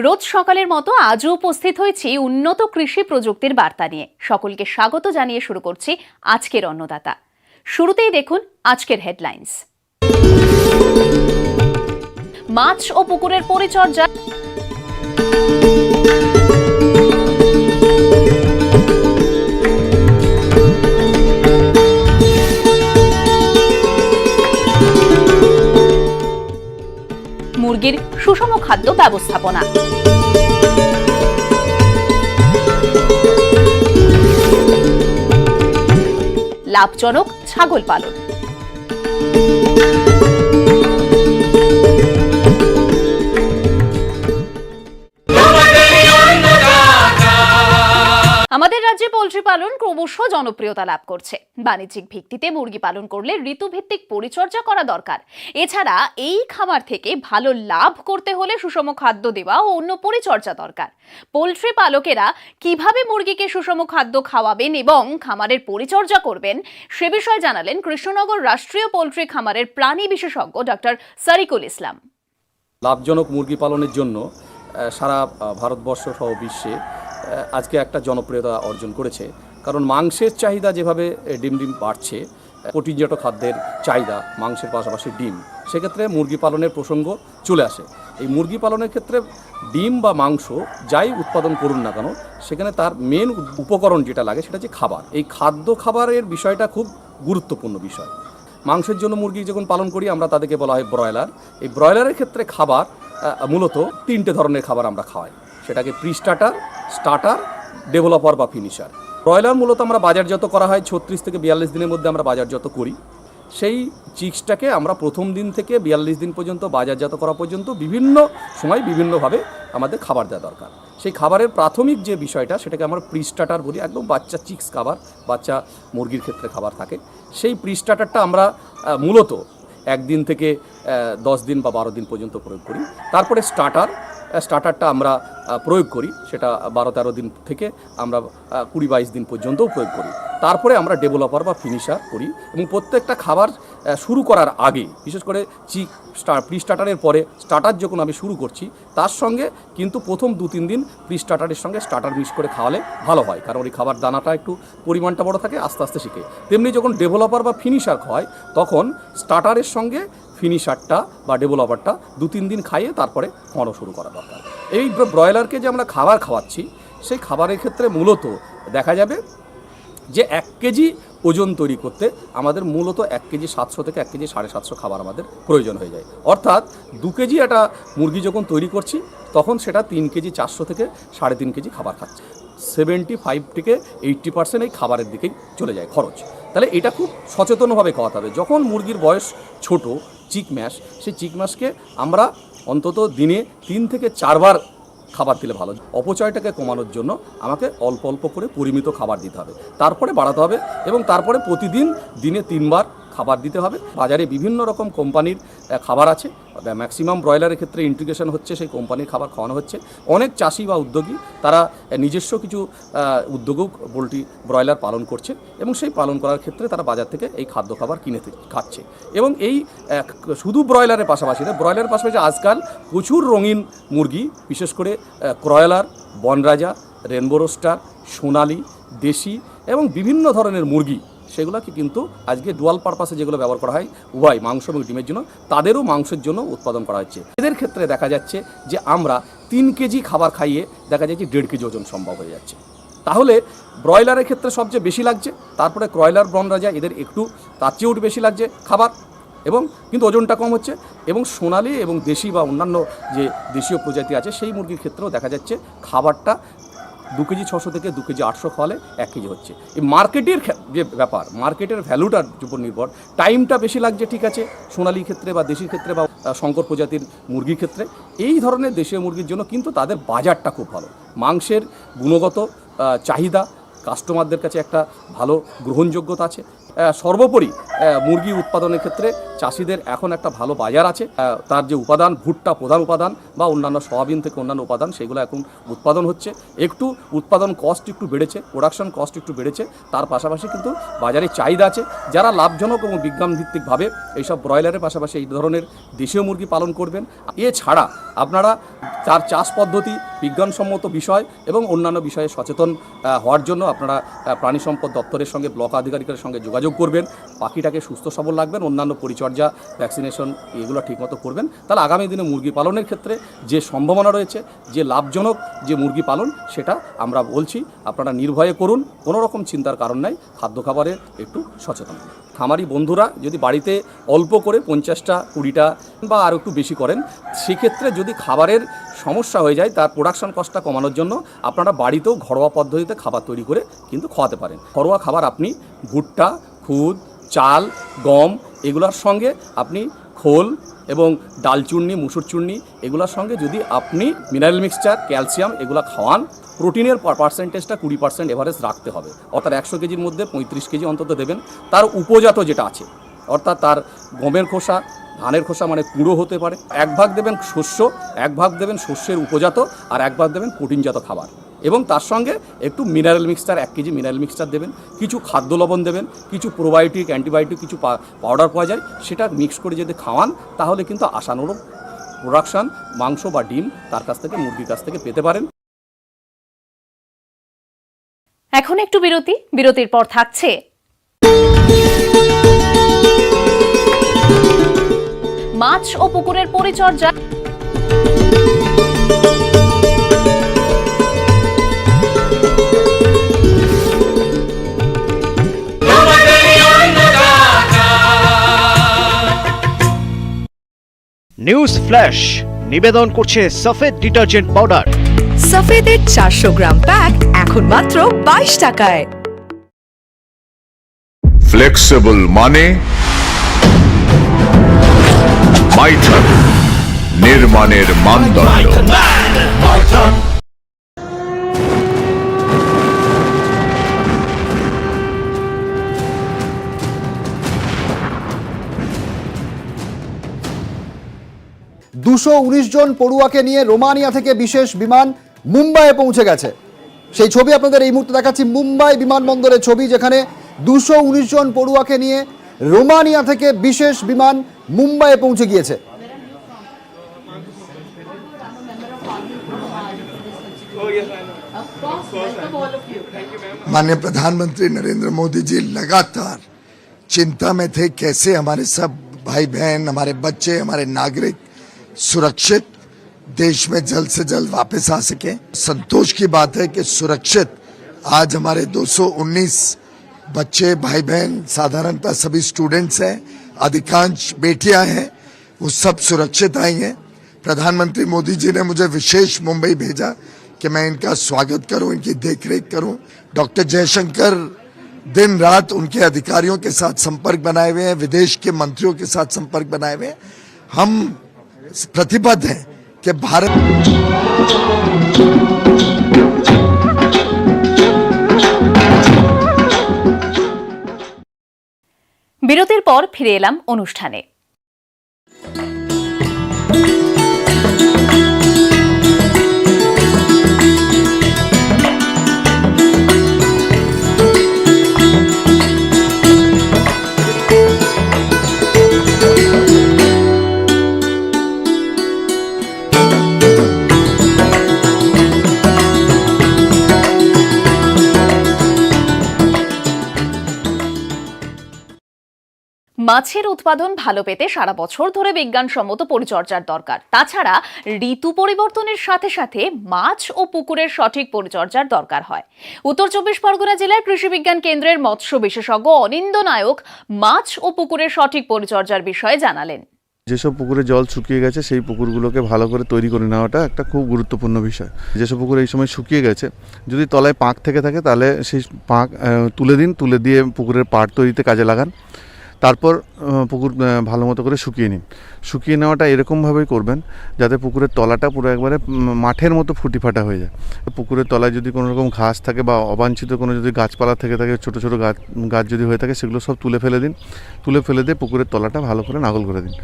রোজ সকালের মতো আজও উপস্থিত হয়েছি উন্নত কৃষি প্রযুক্তির বার্তা নিয়ে। সকলকে স্বাগত জানিয়ে শুরু করছি আজকের অন্নদাতা। শুরুতেই দেখুন আজকের হেডলাইন্স। মাছ ও পুকুরের পরিচর্যা মুরগির সুষম খাদ্য ব্যবস্থাপনা। লাভজনক ছাগল পালন। আমাদের রাজ্যে পোল্ট্রি পালন ক্রমশ জনপ্রিয়তা লাভ করছে। বাণিজ্যিক ভিত্তিতে মুরগি পালন করলে ঋতুভিত্তিক পরিচর্যা করা দরকার। এছাড়া এই খামার থেকে ভালো লাভ করতে হলে সুষম খাদ্য দেওয়া ও অন্য পরিচর্যা দরকার। পোল্ট্রি পালকেরা কিভাবে মুরগিকে সুষম খাদ্য খাওয়াবেন এবং খামারের পরিচর্যা করবেন সে বিষয়ে জানালেন কৃষ্ণনগর রাষ্ট্রীয় পোল্ট্রি খামারের প্রাণী বিশেষজ্ঞ ডক্টর সারিকুল ইসলাম। লাভজনক মুরগি পালনের জন্য সারা ভারতবর্ষ সহ বিশ্বে আজকে একটা জনপ্রিয়তা অর্জন করেছে। কারণ মাংসের চাহিদা যেভাবে ডিম বাড়ছে, প্রোটিনজাত খাদ্যের চাহিদা মাংসের পাশাপাশি ডিম, সেক্ষেত্রে মুরগি পালনের প্রসঙ্গ চলে আসে। এই মুরগি পালনের ক্ষেত্রে ডিম বা মাংস যাই উৎপাদন করুন না কেন, সেখানে তার মেন উপকরণ যেটা লাগে সেটা হচ্ছে খাবার। এই খাবারের বিষয়টা খুব গুরুত্বপূর্ণ বিষয়। মাংসের জন্য মুরগি যখন পালন করি আমরা তাদেরকে বলা হয় ব্রয়লার। এই ব্রয়লারের ক্ষেত্রে খাবার মূলত 3টে ধরনের খাবার আমরা খাওয়াই, সেটাকে প্রি স্টার্টার, স্টার্টার, ডেভেলপার বা ফিনিশার। ব্রয়লার মূলত আমরা বাজারজাত করা হয় 36 থেকে 42 দিনের মধ্যে আমরা বাজারজাত করি। সেই চিক্সটাকে আমরা প্রথম দিন থেকে 42 দিন পর্যন্ত বাজারজাত করা পর্যন্ত বিভিন্ন সময় বিভিন্নভাবে আমাদের খাবার দেওয়া দরকার। সেই খাবারের প্রাথমিক যে বিষয়টা সেটাকে আমরা প্রি স্টার্টার বলি। একদম বাচ্চা চিক্স খাবার, বাচ্চা মুরগির ক্ষেত্রে খাবার থাকে। সেই প্রি স্টার্টারটা আমরা মূলত 1 দিন থেকে 10 দিন বা 12 দিন পর্যন্ত প্রয়োগ করি। তারপরে স্টার্টারটা আমরা প্রয়োগ করি, সেটা 12-13 দিন থেকে আমরা 20-22 দিন পর্যন্তও প্রয়োগ করি। তারপরে আমরা ডেভেলপার বা ফিনিশার করি। এবং প্রত্যেকটা খাবার শুরু করার আগে, বিশেষ করে প্রি স্টার্টারের পরে স্টার্টার যখন আমি শুরু করছি, তার সঙ্গে কিন্তু প্রথম 2-3 দিন প্রি স্টার্টারের সঙ্গে স্টার্টার মিক্স করে খাওয়ালে ভালো হয়। কারণ ওই খাবার দানাটা একটু পরিমাণটা বড় থাকে, আস্তে আস্তে শিখে। তেমনি যখন ডেভেলপার বা ফিনিশার খাওয়ায় তখন স্টার্টারের সঙ্গে ফিনিশারটা বা ডেভেলপারটা 2-3 দিন খাইয়ে তারপরে খাওয়ানো শুরু করা দরকার। এই ব্রয়লারকে যে আমরা খাবার খাওয়াচ্ছি, সেই খাবারের ক্ষেত্রে মূলত দেখা যাবে যে 1 কেজি ওজন তৈরি করতে আমাদের মূলত 1 কেজি 700 থেকে 1 কেজি 750 খাবার আমাদের প্রয়োজন হয়ে যায়। অর্থাৎ 2 কেজি একটা মুরগি যখন তৈরি করছি তখন সেটা 3 কেজি 400 থেকে 3.5 কেজি খাবার খাচ্ছে। 75 থেকে 80% এই খাবারের দিকেই চলে যায় খরচ। তাহলে এটা খুব সচেতনভাবে খাওয়াতে হবে। যখন মুরগির বয়স ছোট, চিক ম্যাশ, সেই চিক ম্যাশকে আমরা অন্তত দিনে 3 থেকে 4 বার খাবার দিলে ভালো। অপচয়টাকে কমানোর জন্য আমাকে অল্প অল্প করে পরিমিত খাবার দিতে হবে, তারপরে বাড়াতে হবে এবং তারপরে প্রতিদিন দিনে 3 বার খাবার দিতে হবে। বাজারে বিভিন্ন রকম কোম্পানির খাবার আছে, ম্যাক্সিমাম ব্রয়লারের ক্ষেত্রে ইন্টিগ্রেশন হচ্ছে, সেই কোম্পানির খাবার খাওয়ানো হচ্ছে। অনেক চাষি বা উদ্যোগী তারা নিজস্ব কিছু উদ্যোগও পোলট্রি ব্রয়লার পালন করছে এবং সেই পালন করার ক্ষেত্রে তারা বাজার থেকে এই খাদ্য খাবার কিনে খাচ্ছে। এবং এই শুধু ব্রয়লারের পাশাপাশি না, ব্রয়লারের পাশাপাশি আজকাল প্রচুর রঙিন মুরগি, বিশেষ করে ক্রয়লার, বনরাজা, রেনবো রোস্টার, সোনালি, দেশি এবং বিভিন্ন ধরনের মুরগি, সেগুলোকে কিন্তু আজকে ডুয়াল পারপাসে যেগুলো ব্যবহার করা হয় উভয় মাংস এবং ডিমের জন্য, তাদেরও মাংসের জন্য উৎপাদন করা হচ্ছে। এদের ক্ষেত্রে দেখা যাচ্ছে যে আমরা 3 কেজি খাবার খাইয়ে দেখা যাচ্ছে 1.5 কেজি ওজন সম্ভব হয়ে যাচ্ছে। তাহলে ব্রয়লারের ক্ষেত্রে সবচেয়ে বেশি লাগছে, তারপরে ক্রয়লার, বনরাজা এদের একটু তার চেয়েও বেশি লাগছে খাবার, এবং কিন্তু ওজনটা কম হচ্ছে। এবং সোনালি এবং দেশি বা অন্যান্য যে দেশীয় প্রজাতি আছে সেই মুরগির ক্ষেত্রেও দেখা যাচ্ছে খাবারটা 2 কেজি 600 থেকে 2 কেজি 800 খাওয়ালে 1 কেজি হচ্ছে। এই মার্কেটের যে ব্যাপার, মার্কেটের ভ্যালুটার উপর নির্ভর, টাইমটা বেশি লাগছে, ঠিক আছে, সোনালির ক্ষেত্রে বা দেশির ক্ষেত্রে বা শঙ্কর প্রজাতির মুরগির ক্ষেত্রে। এই ধরনের দেশীয় মুরগির জন্য কিন্তু তাদের বাজারটা খুব ভালো, মাংসের গুণগত চাহিদা কাস্টমারদের কাছে একটা ভালো গ্রহণযোগ্যতা আছে। সর্বোপরি মুরগি উৎপাদনের ক্ষেত্রে চাষিদের এখন একটা ভালো বাজার আছে। তার যে উপাদান, ভুট্টা প্রধান উপাদান বা অন্যান্য সয়াবিন থেকে অন্যান্য উপাদান, সেগুলো এখন উৎপাদন হচ্ছে। একটু উৎপাদন কস্ট একটু বেড়েছে, প্রোডাকশন কস্ট একটু বেড়েছে, তার পাশাপাশি কিন্তু বাজারে চাহিদা আছে। যারা লাভজনক এবং বিজ্ঞানভিত্তিকভাবে এইসব ব্রয়লারের পাশাপাশি এই ধরনের দেশীয় মুরগি পালন করবেন, এছাড়া আপনারা তার চাষ পদ্ধতি, বিজ্ঞানসম্মত বিষয় এবং অন্যান্য বিষয়ে সচেতন হওয়ার জন্য আপনারা প্রাণী সম্পদ দপ্তরের সঙ্গে ব্লক আধিকারিকের সঙ্গে যোগাযোগ করবেন। পাখিটাকে সুস্থ সবল রাখবেন, অন্যান্য পরিচর্যা, ভ্যাকসিনেশন এগুলো ঠিকমতো করবেন। তাহলে আগামী দিনে মুরগি পালনের ক্ষেত্রে যে সম্ভাবনা রয়েছে, যে লাভজনক যে মুরগি পালন, সেটা আমরা বলছি আপনারা নির্ভয়ে করুন, কোনো রকম চিন্তার কারণ নাই। খাদ্য খাবারের একটু সচেতন। খামারি বন্ধুরা যদি বাড়িতে অল্প করে 50টা 20টা বা আরও একটু বেশি করেন, সেক্ষেত্রে যদি খাবারের সমস্যা হয়ে যায়, তার প্রোডাকশন কস্টটা কমানোর জন্য আপনারা বাড়িতেও ঘরোয়া পদ্ধতিতে খাবার তৈরি করে কিন্তু খাওয়াতে পারেন। ঘরোয়া খাবার আপনি ভুট্টা, খুদ, চাল, গম এগুলোর সঙ্গে আপনি খোল এবং ডাল চূর্ণি, মুসুর চূর্ণি এগুলোর সঙ্গে যদি আপনি মিনারেল মিক্সচার, ক্যালসিয়াম এগুলো খাওয়ান, প্রোটিনের পার্সেন্টেজটা 20% এভারেজ রাখতে হবে। অর্থাৎ 100 কেজির মধ্যে 35 কেজি অন্তত দেবেন। তার উপজাত যেটা আছে, অর্থাৎ তার গমের খোসা, ধানের খোসা মানে কুঁড়ো হতে পারে, 1 ভাগ দেবেন শস্য, 1 ভাগ দেবেন শস্যের উপজাত, আর 1 ভাগ দেবেন প্রোটিনজাত খাবার। এবং তার সঙ্গে একটু mineral mixture, 1 KG mineral mixture দেবেন, কিছু খাদ্য লবণ দেবেন, কিছু প্রোবায়োটিক, অ্যান্টিবায়োটিক কিছু পাউডার পাওয়া যায়, সেটা মিক্স করে যদি খাওয়ান, তাহলে কিন্তু আশানুরূপ প্রোডাকশান মাংস বা ডিম তার কাছ থেকে, মুরগির কাছ থেকে পেতে পারেন। এখন একটু বিরতির পর থাকছে মাছ ও পুকুরের পরিচর্যা। নিউজ ফ্ল্যাশ নিবেদন করছে সফেদ ডিটারজেন্ট পাউডার। সফেদের 400 গ্রাম প্যাক এখন মাত্র 22 টাকায়। ফ্লেক্সিবল মানে মাইথন, নির্মাণের মানদণ্ড। দুশো 19 জন পড়ুয়াকে নিয়ে রোমানিয়া থেকে বিশেষ বিমান মুম্বাইয়ে পৌঁছে গেছে। সেই ছবি আপনাদের এই মুহূর্তে দেখাচ্ছি, মুম্বাই বিমানবন্দরের ছবি, যেখানে 219 জন পড়ুয়াকে নিয়ে রোমানিয়া থেকে বিশেষ বিমান মুম্বাইয়ে পৌঁছে গিয়েছে। माननीय प्रधानमंत्री नरेंद्र मोदी जी लगातार चिंता में थे कैसे हमारे सब भाई बहन, हमारे बच्चे, हमारे नागरिक सुरक्षित देश में जल्द से जल्द वापस आ सके। संतोष की बात है कि सुरक्षित आज हमारे 219 बच्चे, भाई बहन, साधारणतः सभी स्टूडेंट्स हैं, अधिकांश बेटियां हैं, वो सब सुरक्षित आई हैं। प्रधानमंत्री मोदी जी ने मुझे विशेष मुंबई भेजा कि मैं इनका स्वागत करूं, इनकी देखरेख करूं। डॉक्टर जयशंकर दिन रात उनके अधिकारियों के साथ संपर्क बनाए हुए हैं, विदेश के मंत्रियों के साथ संपर्क बनाए हुए हैं। हम प्रतिबद्ध हैं कि भारत বিরতির পর ফিরে এলাম অনুষ্ঠানে। মাছের উৎপাদন ভালো পেতে সারা বছর ধরে বিজ্ঞানসম্মত পরিচর্যার দরকার। তাছাড়া ঋতু পরিবর্তনের সাথে সাথে মাছ ও পুকুরের সঠিক পরিচর্যার দরকার হয়। উত্তর 24 পরগনা জেলার কৃষি বিজ্ঞান কেন্দ্রের মৎস্য বিশেষজ্ঞ অনিন্দ নায়ক মাছ ও পুকুরের সঠিক পরিচর্যার বিষয়ে জানালেন। যেসব পুকুরে জল শুকিয়ে গেছে সেই পুকুরগুলোকে ভালো করে তৈরি করে নেওয়াটা একটা খুব গুরুত্বপূর্ণ বিষয়। যেসব পুকুর এই সময় শুকিয়ে গেছে, যদি তলায় পাঁক থেকে থাকে তাহলে সেই পাঁক তুলে দিন, তুলে দিয়ে পুকুরের পাড় তৈরিতে কাজে লাগান। তারপর পুকুর ভালো মতো করে শুকিয়ে নিন। শুকিয়ে নেওয়াটা এরকমভাবেই করবেন যাতে পুকুরের তলাটা পুরো একবারে মাঠের মতো ফুটিফাটা হয়ে যায়। পুকুরের তলায় যদি কোনো রকম ঘাস থাকে বা অবাঞ্ছিত কোনো যদি গাছপালা থেকে থাকে, ছোটো ছোটো গাছ যদি হয়ে থাকে, সেগুলো সব তুলে ফেলে দিন। তুলে ফেলে দিয়ে পুকুরের তলাটা ভালো করে নাগল করে দিন।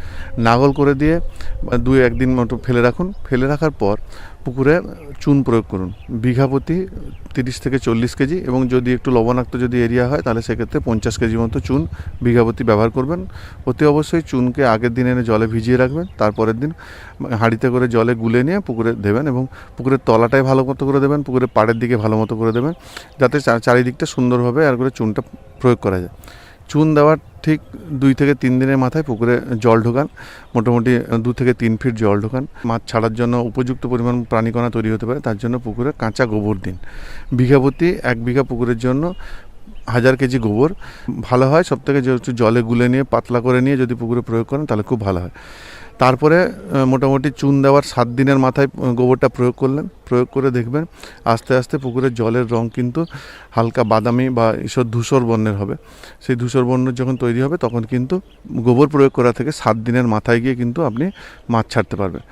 নাগল করে দিয়ে 2-1 দিন মতো ফেলে রাখুন। ফেলে রাখার পর পুকুরে চুন প্রয়োগ করুন, বিঘা প্রতি 30 থেকে 40 কেজি, এবং যদি একটু লবণাক্ত যদি এরিয়া হয় তাহলে সেক্ষেত্রে 50 কেজি মতো চুন বিঘা প্রতি ব্যবহার করবেন। অতি অবশ্যই চুনকে আগের দিন এনে জলে জলে ভিজিয়ে রাখবেন, তারপরের দিন হাঁড়িতে করে জলে গুলে নিয়ে পুকুরে দেবেন এবং পুকুরের তলাটায় ভালো মতো করে দেবেন, পুকুরের পাড়ের দিকে ভালো মতো করে দেবেন, যাতে চারিদিকটা সুন্দরভাবে আর করে চুনটা প্রয়োগ করা যায়। চুন দেওয়ার ঠিক 2 থেকে 3 দিনের মাথায় পুকুরে জল ঢোকান, মোটামুটি 2 থেকে 3 ফিট জল ঢোকান। মাছ ছাড়ার জন্য উপযুক্ত পরিমাণ প্রাণীকণা তৈরি হতে পারে, তার জন্য পুকুরে কাঁচা গোবর দিন। বিঘা প্রতি 1 বিঘা পুকুরের জন্য 1000 কেজি গোবর ভালো হয়। সবথেকে যেহেতু জলে গুলে নিয়ে পাতলা করে নিয়ে যদি পুকুরে প্রয়োগ করেন তাহলে খুব ভালো হয়। তারপরে মোটামুটি চুন দেওয়ার 7 দিনের মাথায় গোবরটা প্রয়োগ করলেন। প্রয়োগ করে দেখবেন আস্তে আস্তে পুকুরের জলের রং কিন্তু হালকা বাদামি বা ঈশ্বর ধূসর বর্ণের হবে। সেই ধূসর বর্ণের যখন তৈরি হবে তখন কিন্তু গোবর প্রয়োগ করা থেকে 7 দিনের মাথায় গিয়ে কিন্তু আপনি মাছ ছাড়তে পারবেন।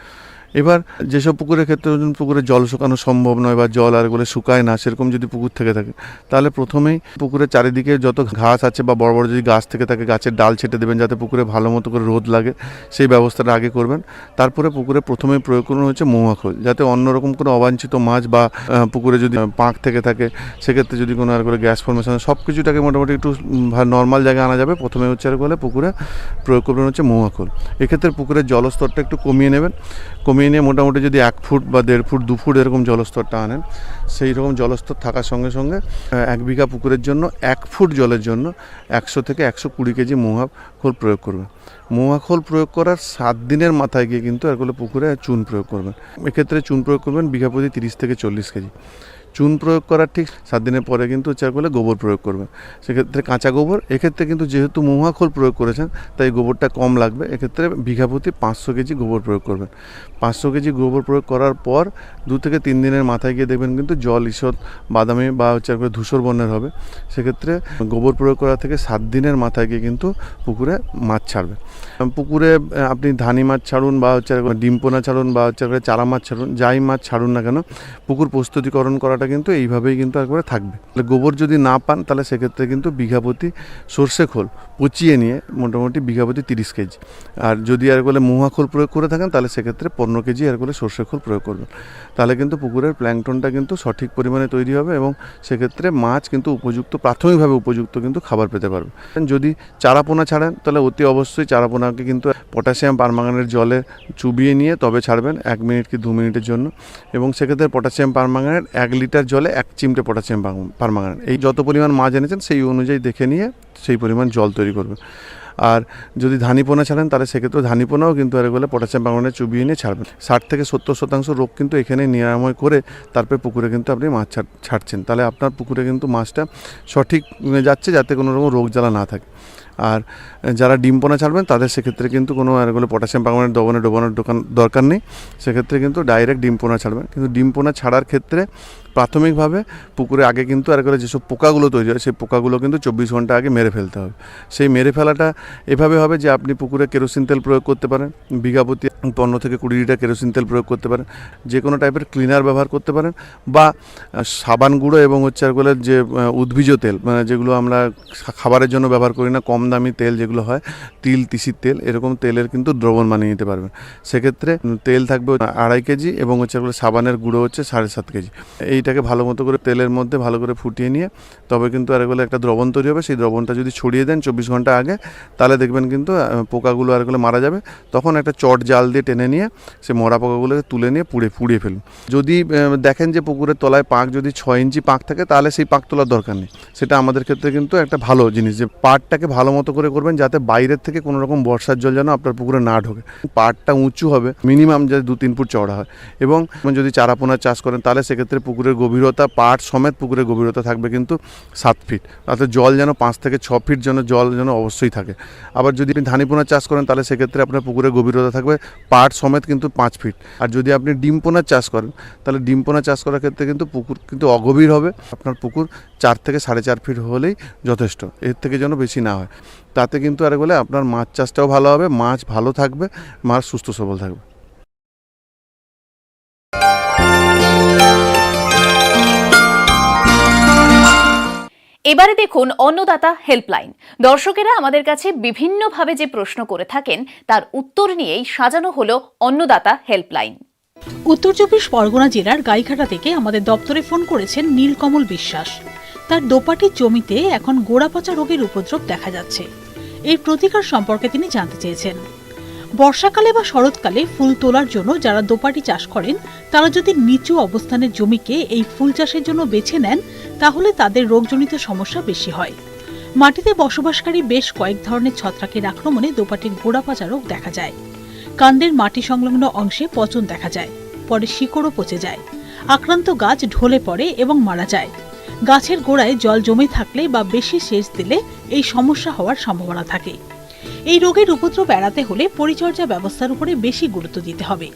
এবার যেসব পুকুরের ক্ষেত্রে পুকুরে জল শুকানো সম্ভব নয় বা জল আর এগুলো শুকায় না, সেরকম যদি পুকুর থেকে থাকে তাহলে প্রথমেই পুকুরের চারিদিকে যত ঘাস আছে বা বড় বড় যদি গাছ থেকে থাকে গাছের ডাল ছেটে দেবেন, যাতে পুকুরে ভালো মতো করে রোদ লাগে, সেই ব্যবস্থাটা আগে করবেন। তারপরে পুকুরে প্রথমেই প্রয়োগ করুন হচ্ছে মৌয়া খোল, যাতে অন্যরকম কোনো অবাঞ্ছিত মাছ বা পুকুরে যদি পাঁক থেকে থাকে সেক্ষেত্রে যদি কোনো আর করে গ্যাস ফর্মেশন সব কিছুটাকে মোটামুটি একটু নর্মাল জায়গায় আনা যাবে। প্রথমে হচ্ছে আর করে পুকুরে প্রয়োগ করবেন হচ্ছে মৌয়া খোল। এক্ষেত্রে পুকুরের জলস্তরটা একটু কমিয়ে নেবেন, কমিয়ে নিয়ে মোটামুটি যদি 1 ফুট বা 1.5 ফুট 2 ফুট এরকম জলস্তরটা আনেন, সেই রকম জলস্তর থাকার সঙ্গে সঙ্গে 1 বিঘা পুকুরের জন্য 1 ফুট জলের জন্য 100 থেকে 120 কেজি মৌয়া খোল প্রয়োগ করবেন। মৌয়া খোল প্রয়োগ করার 7 দিনের মাথায় গিয়ে কিন্তু এগুলো পুকুরে চুন প্রয়োগ করবেন। এক্ষেত্রে চুন প্রয়োগ করবেন বিঘা প্রতি 30 থেকে 40 কেজি। চুন প্রয়োগ করার ঠিক 7 দিনের পরে কিন্তু চার করলে গোবর প্রয়োগ করবেন, সেক্ষেত্রে কাঁচা গোবর। এক্ষেত্রে কিন্তু যেহেতু মহুয়া খোল প্রয়োগ করেছেন তাই গোবরটা কম লাগবে। এক্ষেত্রে বিঘা প্রতি 500 কেজি গোবর প্রয়োগ করবেন। 500 কেজি গোবর প্রয়োগ করার পর 2 থেকে 3 দিনের মাথায় গিয়ে দেখবেন কিন্তু জল ঈষৎ বাদামি বা হচ্ছে ধূসর বর্ণের হবে। সেক্ষেত্রে গোবর প্রয়োগ করা থেকে 7 দিনের মাথায় গিয়ে কিন্তু পুকুরে মাছ ছাড়বে। পুকুরে আপনি ধানি মাছ ছাড়ুন বা হচ্ছে ডিম পোনা ছাড়ুন বা হচ্ছে চারা মাছ ছাড়ুন, যাই মাছ ছাড়ুন না কেন, পুকুর প্রস্তুতিকরণ করাটা কিন্তু এইভাবেই কিন্তু একবারে থাকবে। গোবর যদি না পান তাহলে সেক্ষেত্রে কিন্তু বিঘা প্রতি সর্ষে খোল পচিয়ে নিয়ে মোটামুটি বিঘা প্রতি 30 কেজি, আর যদি আর বলে মহুয়া খোল প্রয়োগ করে থাকেন তাহলে সেক্ষেত্রে 15 কেজি আর বলে সর্ষে খোল প্রয়োগ করবেন। তাহলে কিন্তু পুকুরের প্ল্যাঙ্কটনটা কিন্তু সঠিক পরিমাণে তৈরি হবে এবং সেক্ষেত্রে মাছ কিন্তু উপযুক্ত, প্রাথমিকভাবে উপযুক্ত কিন্তু খাবার পেতে পারবে। যদি চারাপোনা ছাড়েন তাহলে অতি অবশ্যই চারাপোনাকে কিন্তু পটাশিয়াম পারম্যাঙ্গানেট জলে চুবিয়ে নিয়ে তবে ছাড়বেন 1 মিনিট কি 2 মিনিটের জন্য। এবং সেক্ষেত্রে পটাশিয়াম পারম্যাঙ্গানেট 1 লিটার জলে 1 চিমটে পটাশিয়াম পারম্যাঙ্গানেট, এই যত পরিমাণ মাছ এনেছেন সেই অনুযায়ী দেখে নিয়ে সেই পরিমাণ জল তৈরি করবে। আর যদি ধানিপোনা ছাড়েন তাহলে সেক্ষেত্রে ধানিপোনাও কিন্তু আর বলে পটাশিয়াম পারম্যাঙ্গানেট চুবিয়ে নিয়ে ছাড়বেন। 60 থেকে 70% রোগ কিন্তু এখানে নিরাময় করে তারপরে পুকুরে কিন্তু আপনি মাছ ছাড়ছেন, তাহলে আপনার পুকুরে কিন্তু মাছটা সঠিক যাচ্ছে যাতে কোনো রকম রোগ জ্বালা না থাকে। আর যারা ডিম পোনা ছাড়বেন তাদের সেক্ষেত্রে কিন্তু কোনো এরগুলো পটাশিয়াম পারম্যাঙ্গানেট ডোবানোর দরকার নেই, সেক্ষেত্রে কিন্তু ডাইরেক্ট ডিম পোনা ছাড়বেন। কিন্তু ডিম পোনা ছাড়ার ক্ষেত্রে প্রাথমিকভাবে পুকুরে আগে কিন্তু এরগুলো যেসব পোকাগুলো তৈরি হয় সেই পোকাগুলো কিন্তু 24 ঘন্টা আগে মেরে ফেলতে হবে। সেই মেরে ফেলাটা এভাবে হবে যে আপনি পুকুরে কেরোসিন তেল প্রয়োগ করতে পারেন, বিঘা প্রতি 15 থেকে 20 লিটার কেরোসিন তেল প্রয়োগ করতে পারেন, যে কোনো টাইপের ক্লিনার ব্যবহার করতে পারেন, বা সাবান গুঁড়ো এবং হচ্ছে এরগুলো যে উদ্ভিজ তেল, মানে যেগুলো আমরা খাবারের জন্য ব্যবহার করি না, কম দামি তেল যেগুলো হয়, তিল তিসির তেল, এরকম তেলের কিন্তু দ্রবণ বানিয়ে নিতে পারবেন। সেক্ষেত্রে তেল থাকবে 2.5 কেজি এবং হচ্ছে সাবানের গুঁড়ো হচ্ছে 7.5 কেজি। এইটাকে ভালো মতো করে তেলের মধ্যে ভালো করে ফুটিয়ে নিয়ে তবে কিন্তু এরগুলো একটা দ্রবণ তৈরি হবে। সেই দ্রবণটা যদি ছড়িয়ে দেন 24 ঘন্টা আগে, তাহলে দেখবেন কিন্তু পোকাগুলো এরগুলো মারা যাবে। তখন একটা চট জাল দিয়ে টেনে নিয়ে সে মরা পোকাগুলোকে তুলে নিয়ে পুড়িয়ে ফেলুন। যদি দেখেন যে পুকুরের তলায় পাঁক যদি 6 ইঞ্চি পাঁক থাকে তাহলে সেই পাঁক তোলার দরকার নেই। সেটা আমাদের ক্ষেত্রে কিন্তু একটা ভালো জিনিস যে পাড়টাকে ভালো মতো করে করবেন যাতে বাইরের থেকে কোনো রকম বর্ষার জল যেন আপনার পুকুরে না ঢোকে। পাড়টা উঁচু হবে, মিনিমাম যাতে 2-3 ফুট চওড়া হয়। এবং যদি চারাপোনা চাষ করেন তাহলে সেক্ষেত্রে পুকুরের গভীরতা, পাড় সমেত পুকুরের গভীরতা থাকবে কিন্তু 7 ফিট, অর্থাৎ জল যেন 5 থেকে 6 ফিট জল যেন অবশ্যই থাকে। আবার যদি আপনি ধানিপোনা চাষ করেন তাহলে সেক্ষেত্রে আপনার পুকুরের গভীরতা থাকবে পাড় সমেত কিন্তু 5 ফিট। আর যদি আপনি ডিম পোনা চাষ করেন তাহলে ডিম পোনা চাষ করার ক্ষেত্রে কিন্তু পুকুর কিন্তু অগভীর হবে, আপনার পুকুর 4 থেকে 4.5 ফিট হলেই যথেষ্ট, এর থেকে যেন বেশি না হয়। তাতে কিন্তু আর বলে আপনার মাছ চাষটাও ভালো হবে, মাছ ভালো থাকবে, মাছ সুস্থ সবল থাকবে। এবারে দেখুন অন্নদাতা হেল্পলাইন। দর্শকেরা আমাদের কাছে বিভিন্নভাবে যে প্রশ্ন করে থাকেন তার উত্তর নিয়েই সাজানো হলো অন্নদাতা হেল্পলাইন। উত্তর 24 পরগনা জেলার গাইঘাটা থেকে আমাদের দপ্তরে ফোন করেছেন নীলকমল বিশ্বাস। তার দোপাটির জমিতে এখন গোড়াপচা রোগের উপদ্রব দেখা যাচ্ছে। এর প্রতিকার সম্পর্কে তিনি জানতে চেয়েছেন। বর্ষাকালে বা শরৎকালে ফুল তোলার জন্য যারা দোপাটি চাষ করেন তারা যদি নিচু অবস্থানের জমিকে এই ফুল চাষের জন্য বেছে নেন তাহলে তাদের রোগজনিত সমস্যা বেশি হয়। মাটিতে বসবাসকারী বেশ কয়েক ধরনের ছত্রাকের আক্রমণে দোপাটির গোড়া পচা রোগ দেখা যায়। কাণ্ডের মাটি সংলগ্ন অংশে পচন দেখা যায়, পরে শিকড়ও পচে যায়। আক্রান্ত গাছ ঢলে পড়ে এবং মারা যায়। গাছের গোড়ায় জল জমে থাকলে বা বেশি সেচ দিলে এই সমস্যা হওয়ার সম্ভাবনা থাকে। এই রোগের উপদ্রব এড়াতে হলে পরিচর্যা ব্যবস্থার উপরে বেশি গুরুত্ব দিতে হবে।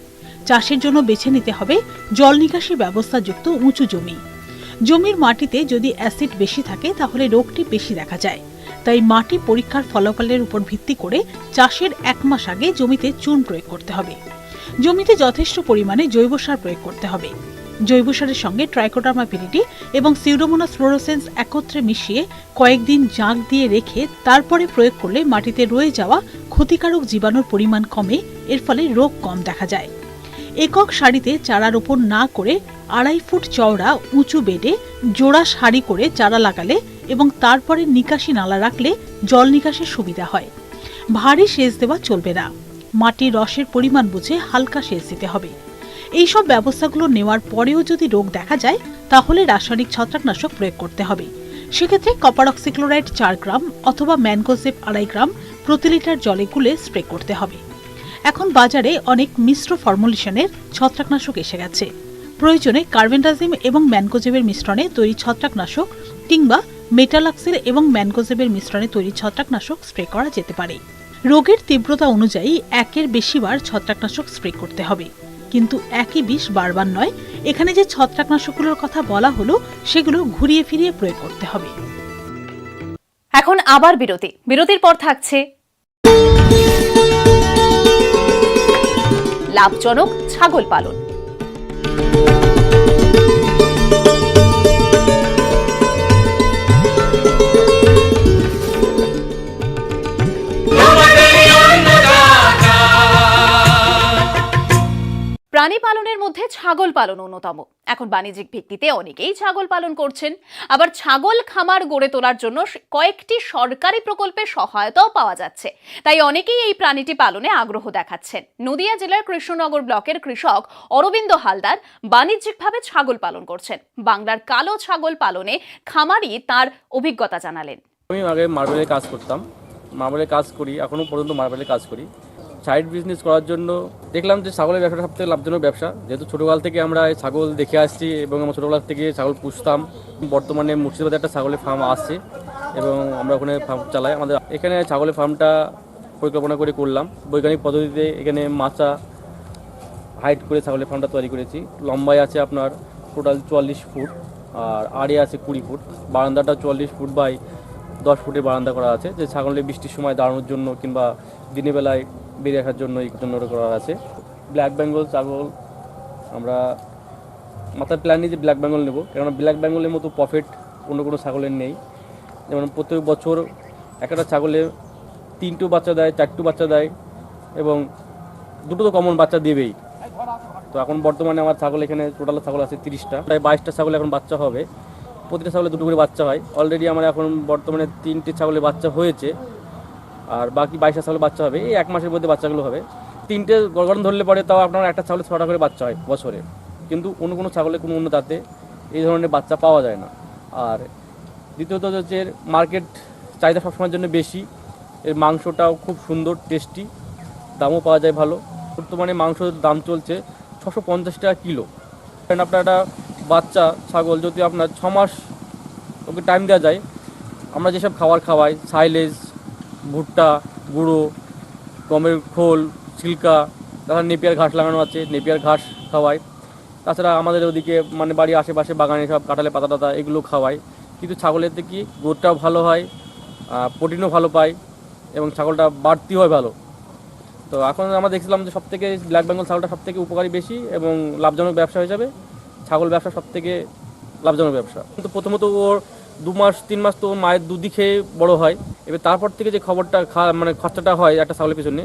চাষের জন্য বেছে নিতে হবে জল নিকাশি ব্যবস্থাযুক্ত উঁচু জমি। জমির মাটিতে যদি অ্যাসিড বেশি থাকে তাহলে রোগটি বেশি দেখা যায়। তাই মাটি পরীক্ষার ফলাফলের উপর ভিত্তি করে চাষের 1 মাস আগে জমিতে চুন প্রয়োগ করতে হবে। জমিতে যথেষ্ট পরিমাণে জৈব সার প্রয়োগ করতে হবে। জৈব সারের সঙ্গে ট্রাইকোডার্মা ভিরিডি এবং সিউডোমোনাস ফ্লোরোসেন্স একত্রে মিশিয়ে কয়েকদিন জাঁক দিয়ে রেখে তারপরে প্রয়োগ করলে মাটিতে রয়ে যাওয়া ক্ষতিকারক জীবাণুর পরিমাণ কমে, এর ফলে রোগ কম দেখা যায়। একক সারিতে চারা রোপণ না করে 2.5 ফুট চওড়া উঁচু বেডে জোড়া সারি করে চারা লাগালে এবং তারপরে নিকাশি নালা রাখলে জল নিকাশের সুবিধা হয়। ভারী সেচ দেওয়া চলবে না। মাটির রসের পরিমাণ বুঝে হালকা সেচ দিতে হবে। এইসব ব্যবস্থাগুলো নেওয়ার পরেও যদি রোগ দেখা যায় তাহলে রাসায়নিক ছত্রাকনাশক প্রয়োগ করতে হবে। সেক্ষেত্রে কপার অক্সিক্লোরাইড 4 গ্রাম অথবা ম্যানকোজেব 2.5 গ্রাম প্রতি লিটার জলে গুলে স্প্রে করতে হবে। এখন বাজারে অনেক মিশ্র ফর্মুলেশনের ছত্রাকনাশক এসে গেছে। প্রয়োজনে কার্বেন্ডাজিম এবং ম্যানকোজেবের মিশ্রণে তৈরি ছত্রাকনাশক কিংবা মেটালাক্সিল এবং ম্যানকোজেবের মিশ্রণে তৈরি ছত্রাকনাশক স্প্রে করা যেতে পারে। রোগের তীব্রতা অনুযায়ী 1-এর বেশিবার ছত্রাকনাশক স্প্রে করতে হবে, কিন্তু একই বিষ বারবার নয়। এখানে যে ছত্রাকনাশকগুলোর কথা বলা হলো সেগুলো ঘুরিয়ে ফিরিয়ে প্রয়োগ করতে হবে। এখন আবার বিরতির পর থাকছে লাভজনক ছাগল পালন। প্রাণী পালনের মধ্যে ছাগল পালন অন্যতম। এখন বাণিজ্যিক ভিত্তিতে অনেকেই ছাগল পালন করছেন। আবার ছাগল খামার গড়ে তোলার জন্য কয়েকটি সরকারি প্রকল্পের সহায়তাও পাওয়া যাচ্ছে। তাই অনেকেই এই প্রাণীটি পালনে আগ্রহ দেখাচ্ছেন। নদিয়া জেলার কৃষ্ণনগর ব্লকের কৃষক অরবিন্দ হালদার বাণিজ্যিকভাবে ছাগল পালন করছেন। বাংলার কালো ছাগল পালনে খামারি তার অভিজ্ঞতা জানালেন। আমি আগে মার্বেলের কাজ করতাম, মার্বেলের কাজ করি, এখনও পর্যন্ত মার্বেলের কাজ করি। সাইড বিজনেস করার জন্য দেখলাম যে ছাগলের ব্যবসাটা সবথেকে লাভজনক ব্যবসা। যেহেতু ছোটোকাল থেকে আমরা ছাগল দেখে আসছি এবং আমরা ছোটোবেলা থেকে ছাগল পুষতাম। বর্তমানে মুর্শিদাবাদে একটা ছাগলের ফার্ম আসছে এবং আমরা ওখানে ফার্ম চালাই। আমাদের এখানে ছাগলের ফার্মটা পরিকল্পনা করে করলাম বৈজ্ঞানিক পদ্ধতিতে। এখানে মাচা হাইট করে ছাগলের ফার্মটা তৈরি করেছি। লম্বায় আছে আপনার টোটাল 44 ফুট আর আড়ে আছে 20 ফুট। বারান্দাটা 44 ফুট বাই 10 ফুটের বারান্দা করা আছে, যে ছাগলের বৃষ্টির সময় দাঁড়ানোর জন্য কিংবা দিনের বেলায় বেরিয়ে রাখার জন্য এই জন্য করা আছে। ব্ল্যাক বেঙ্গল ছাগল আমরা মাথার প্ল্যান নিয়ে যে ব্ল্যাক বেঙ্গল নেব, কেননা ব্ল্যাক বেঙ্গলের মতো প্রফিট অন্য কোনো ছাগলের নেই। যেমন প্রত্যেক বছর একটা ছাগলে 3টো বাচ্চা দেয়, 4টো বাচ্চা দেয় এবং 2টো তো কমন বাচ্চা দেবেই। তো এখন বর্তমানে আমার ছাগল এখানে টোটাল ছাগল আছে 30টা, প্রায় 22টা ছাগল এখন বাচ্চা হবে। প্রতিটা ছাগলে 2টো করে বাচ্চা হয়। অলরেডি আমার এখন বর্তমানে 3টে ছাগলের বাচ্চা হয়েছে আর বাকি 22টা ছাগলের বাচ্চা হবে। এই 1 মাসের মধ্যে বাচ্চাগুলো হবে। 3টে গড়গড়ন ধরলে পরে তাও আপনার একটা ছাগলে 6টা করে বাচ্চা হয় বছরে, কিন্তু অন্য কোনো ছাগলে কোনো অন্য জাতে এই ধরনের বাচ্চা পাওয়া যায় না। আর দ্বিতীয়ত হচ্ছে মার্কেট চাহিদা সবসময়ের জন্য বেশি। এর মাংসটাও খুব সুন্দর, টেস্টি, দামও পাওয়া যায় ভালো। বর্তমানে মাংসের দাম চলছে 650 টাকা কিলো। কারণ আপনার একটা বাচ্চা ছাগল যদি আপনার 6 মাস ওকে টাইম দেওয়া যায়, আমরা যেসব খাবার খাওয়াই সাইলেজ, ভুট্টা, গুঁড়ো, গমের খোল, ছিলকা, তাছাড়া নেপিয়ার ঘাস লাগানো আছে, নেপিয়ার ঘাস খাওয়াই। তাছাড়া আমাদের ওদিকে মানে বাড়ির আশেপাশে বাগানে সব কাঁঠালে পাতা টাতা এগুলো খাওয়াই। কিন্তু ছাগলের থেকে কি গ্রোথটাও ভালো হয়, প্রোটিনও ভালো পায় এবং ছাগলটা বাড়তি হয় ভালো। তো এখন আমরা দেখছিলাম যে সবথেকে ব্ল্যাক বেঙ্গল ছাগলটা সবথেকে উপকারী বেশি এবং লাভজনক ব্যবসা হিসাবে ছাগল ব্যবসা সবথেকে লাভজনক ব্যবসা। কিন্তু প্রথমত ওর 2 মাস 3 মাস তো মায়ের দুধই খেয়ে বড় হয়। এবার তারপর থেকে যে মানে খরচাটা হয় একটা ছাগলের পিছনে,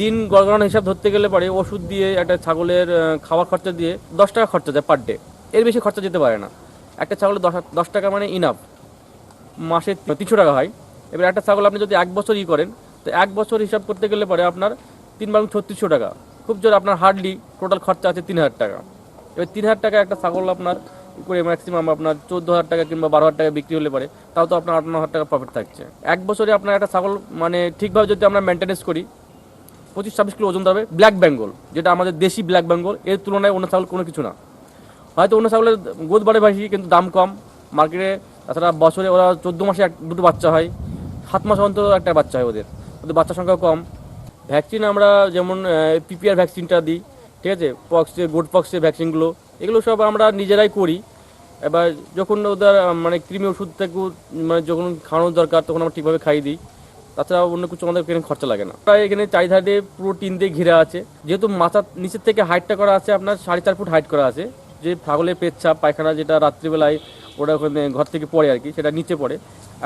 দিন গড়গড়ানো হিসাব ধরতে গেলে পরে ওষুধ দিয়ে একটা ছাগলের খাওয়ার খরচা দিয়ে 10 টাকা খরচা যায় পার ডে। এর বেশি খরচা যেতে পারে না। একটা ছাগলের 10 টাকা মানে ইনাফ, মাসে 300 টাকা হয়। এবার একটা ছাগল আপনি যদি 1 বছর করেন তো 1 বছর হিসাব করতে গেলে পরে আপনার 3,3600 টাকা, খুব জোর আপনার হার্ডলি টোটাল খরচা আছে 3,000 টাকা। এবার 3,000 টাকা একটা ছাগল আপনার করে ম্যাক্সিমাম আপনার 14,000 টাকা কিংবা 12,000 টাকা বিক্রি হলে পারে, তাও তো আপনার 8-9,000 টাকা প্রফিট থাকছে। এক বছরে আপনার একটা ছাগল মানে ঠিকভাবে যদি আমরা মেনটেনেন্স করি 25-26 কিলো ওজন ধরবে। ব্ল্যাক বেঙ্গল যেটা আমাদের দেশি ব্ল্যাক বেঙ্গল, এর তুলনায় অন্য ছাগল কোনো কিছু না। হয়তো অন্য ছাগলের গোদ বাড়ে বেশি কিন্তু দাম কম মার্কেটে। তাছাড়া বছরে ওরা 14 মাসে দুটো বাচ্চা হয়, 7 মাস অন্তর একটা বাচ্চা হয়, ওদের বাচ্চার সংখ্যা কম। ভ্যাকসিন আমরা যেমন পিপিআর ভ্যাকসিনটা দিই, ঠিক আছে, পক্সের গোট পক্সের ভ্যাকসিনগুলো, এগুলো সব আমরা নিজেরাই করি। এবার যখন ওদের মানে কৃমি ওষুধ থেকে মানে যখন খাওয়ানোর দরকার তখন আমরা ঠিকভাবে খাইয়ে দিই। তাছাড়া অন্য কিছু আমাদের এখানে খরচা লাগে না। প্রায় এখানে চারিধারে পুরো টিন দিয়ে ঘিরে আছে, যেহেতু মাথার নিচের থেকে হাইটটা করা আছে আপনার 4.5 ফুট হাইট করা আছে। যে ছাগলের পেচ্ছাপ পায়খানা যেটা রাত্রিবেলায় ওরা ওখানে ঘর থেকে পড়ে আর কি, সেটা নিচে পড়ে,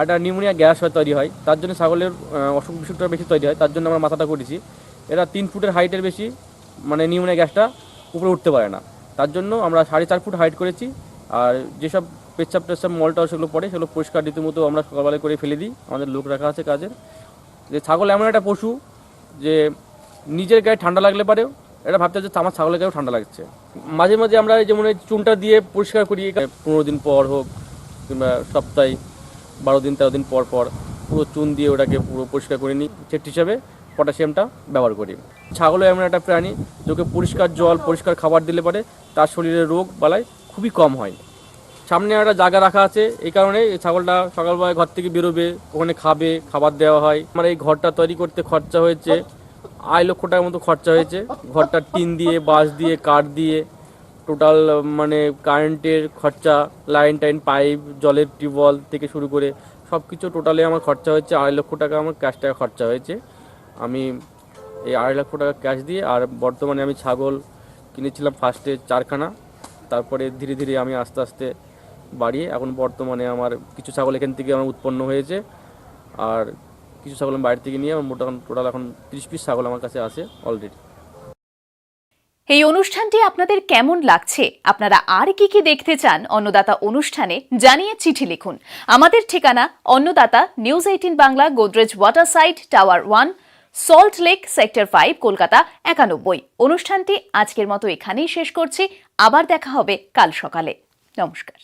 একটা নিউমোনিয়া গ্যাস তৈরি হয়, তার জন্য ছাগলের অসুখ বিসুখটা বেশি তৈরি হয়, তার জন্য আমরা মাথাটা করেছি। এরা 3 ফুটের হাইটের বেশি মানে নিউমোনিয়া গ্যাসটা উপরে উঠতে পারে না, তার জন্য আমরা 4.5 ফুট হাইট করেছি। আর যেসব পেচ্ছাপ টেচ্ছাপ মলটা সেগুলো পড়ে সেগুলো পরিষ্কার রীতিমতো আমরা সকালবেলায় করে ফেলে দিই। আমাদের লোক রাখা আছে কাজের। যে ছাগল এমন একটা পশু যে নিজের গায়ে ঠান্ডা লাগলে পারেও এটা ভাবতে যে আমার ছাগলের গায়েও ঠান্ডা লাগছে। মাঝে মাঝে আমরা যেমন এই চুনটা দিয়ে পরিষ্কার করি, 15 দিন পর হোক কিংবা সপ্তাহে 12 দিন 13 দিন পর পর পুরো চুন দিয়ে ওটাকে পুরো পরিষ্কার করে নিই। সেট হিসাবে পটাশিয়ামটা ব্যবহার করি। ছাগলও এমন একটা প্রাণী যাকে পরিষ্কার জল পরিষ্কার খাবার দিলে পারে তার শরীরে রোগ বালাই খুবই কম হয়। সামনে একটা জায়গা রাখা আছে, এই কারণে এই ছাগলটা সকালবেলায় ঘর থেকে বেরোবে, ওখানে খাবে, খাবার দেওয়া হয়। আমার এই ঘরটা তৈরি করতে খরচা হয়েছে 2.5 লক্ষ টাকার মতো খরচা হয়েছে। ঘরটা টিন দিয়ে, বাঁশ দিয়ে, কাঠ দিয়ে, টোটাল মানে কারেন্টের খরচা, লাইন টাইন পাইপ, জলের টিউবওয়েল থেকে শুরু করে সব কিছু টোটালে আমার খরচা হয়েছে 2.5 লক্ষ টাকা। আমার ক্যাশ টাকা খরচা হয়েছে। আমি এই 2.5 লক্ষ টাকা ক্যাশ দিয়ে, আর বর্তমানে আমি ছাগল কিনেছিলাম ফার্স্টে 4খানা, তারপরে ধীরে ধীরে আমি আস্তে আস্তে বাড়িয়ে এখন বর্তমানে আমার কিছু ছাগল এখান থেকে আমার উৎপন্ন হয়েছে, আর কিছু ছাগল আমি বাইরে থেকে নিয়ে আমার মোটামুটি টোটাল এখন 30 পিস ছাগল আমার কাছে আছে অলরেডি। এই অনুষ্ঠানটি আপনাদের কেমন লাগছে, আপনারা আর কি কি দেখতে চান অন্নদাতা অনুষ্ঠানে জানিয়ে চিঠি লিখুন। আমাদের ঠিকানা Annadata, News 18 Bangla, Godrej Waterside, tower 1, Salt Lake, sector 5, Kolkata 91। অনুষ্ঠানটি আজকের মতো এখানেই শেষ করছি। আবার দেখা হবে কাল সকালে। নমস্কার।